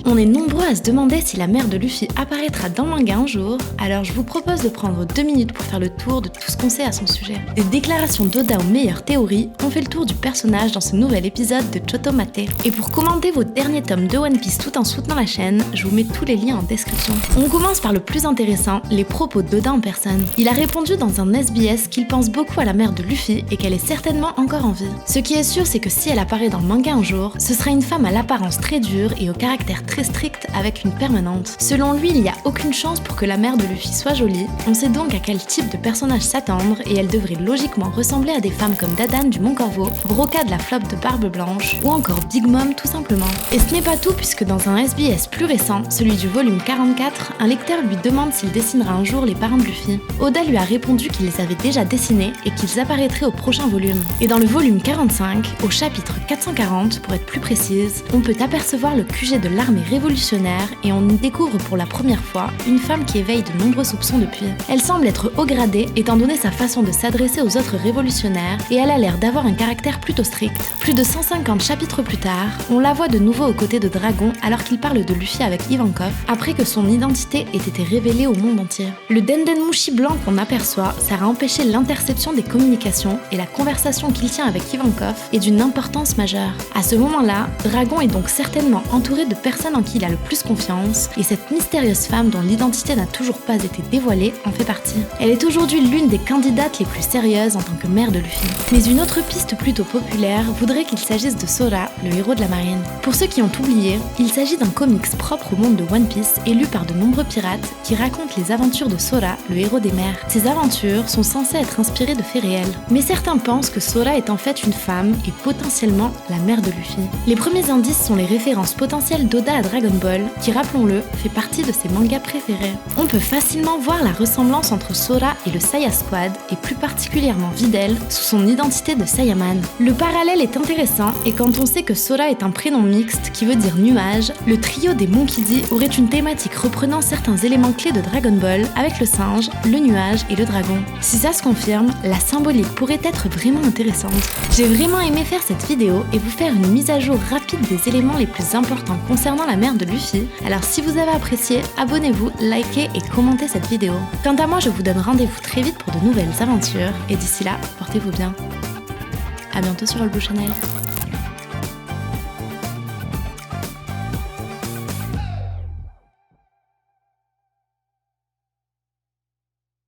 On est nombreux à se demander si la mère de Luffy apparaîtra dans le manga un jour, alors je vous propose de prendre 2 minutes pour faire le tour de tout ce qu'on sait à son sujet. Des déclarations d'Oda aux meilleures théories ont fait le tour du personnage dans ce nouvel épisode de Choto Mate. Et pour commenter vos derniers tomes de One Piece tout en soutenant la chaîne, je vous mets tous les liens en description. On commence par le plus intéressant, les propos d'Oda en personne. Il a répondu dans un SBS qu'il pense beaucoup à la mère de Luffy et qu'elle est certainement encore en vie. Ce qui est sûr, c'est que si elle apparaît dans le manga un jour, ce sera une femme à l'apparence très dure et au caractère très strict avec une permanente. Selon lui, il n'y a aucune chance pour que la mère de Luffy soit jolie, on sait donc à quel type de personnage s'attendre et elle devrait logiquement ressembler à des femmes comme Dadan du Mont Corvo, Broca de la Flotte de Barbe Blanche ou encore Big Mom tout simplement. Et ce n'est pas tout puisque dans un SBS plus récent, celui du volume 44, un lecteur lui demande s'il dessinera un jour les parents de Luffy. Oda lui a répondu qu'il les avait déjà dessinés et qu'ils apparaîtraient au prochain volume. Et dans le volume 45, au chapitre 440 pour être plus précise, on peut apercevoir le QG de l'armée révolutionnaire et on y découvre pour la première fois une femme qui éveille de nombreux soupçons depuis. Elle semble être haut gradée étant donné sa façon de s'adresser aux autres révolutionnaires et elle a l'air d'avoir un caractère plutôt strict. Plus de 150 chapitres plus tard, on la voit de nouveau aux côtés de Dragon alors qu'il parle de Luffy avec Ivankov après que son identité ait été révélée au monde entier. Le Dendenmushi blanc qu'on aperçoit sert à empêcher l'interception des communications et la conversation qu'il tient avec Ivankov est d'une importance majeure. À ce moment-là, Dragon est donc certainement entouré de personnes en qui il a le plus confiance et cette mystérieuse femme dont l'identité n'a toujours pas été dévoilée en fait partie. Elle est aujourd'hui l'une des candidates les plus sérieuses en tant que mère de Luffy. Mais une autre piste plutôt populaire voudrait qu'il s'agisse de Sora, le héros de la marine. Pour ceux qui ont oublié, il s'agit d'un comics propre au monde de One Piece et lu par de nombreux pirates qui racontent les aventures de Sora, le héros des mers. Ces aventures sont censées être inspirées de faits réels. Mais certains pensent que Sora est en fait une femme et potentiellement la mère de Luffy. Les premiers indices sont les références potentielles d'Oda à Dragon Ball, qui rappelons-le, fait partie de ses mangas préférés. On peut facilement voir la ressemblance entre Sora et le Saya Squad, et plus particulièrement Videl, sous son identité de Saiyaman. Le parallèle est intéressant, et quand on sait que Sora est un prénom mixte qui veut dire nuage, le trio des Monkey D aurait une thématique reprenant certains éléments clés de Dragon Ball, avec le singe, le nuage et le dragon. Si ça se confirme, la symbolique pourrait être vraiment intéressante. J'ai vraiment aimé faire cette vidéo et vous faire une mise à jour rapide des éléments les plus importants concernant la mère de Luffy, alors si vous avez apprécié, abonnez-vous, likez et commentez cette vidéo. Quant à moi, je vous donne rendez-vous très vite pour de nouvelles aventures, et d'ici là, portez-vous bien. A bientôt sur All Blue Channel.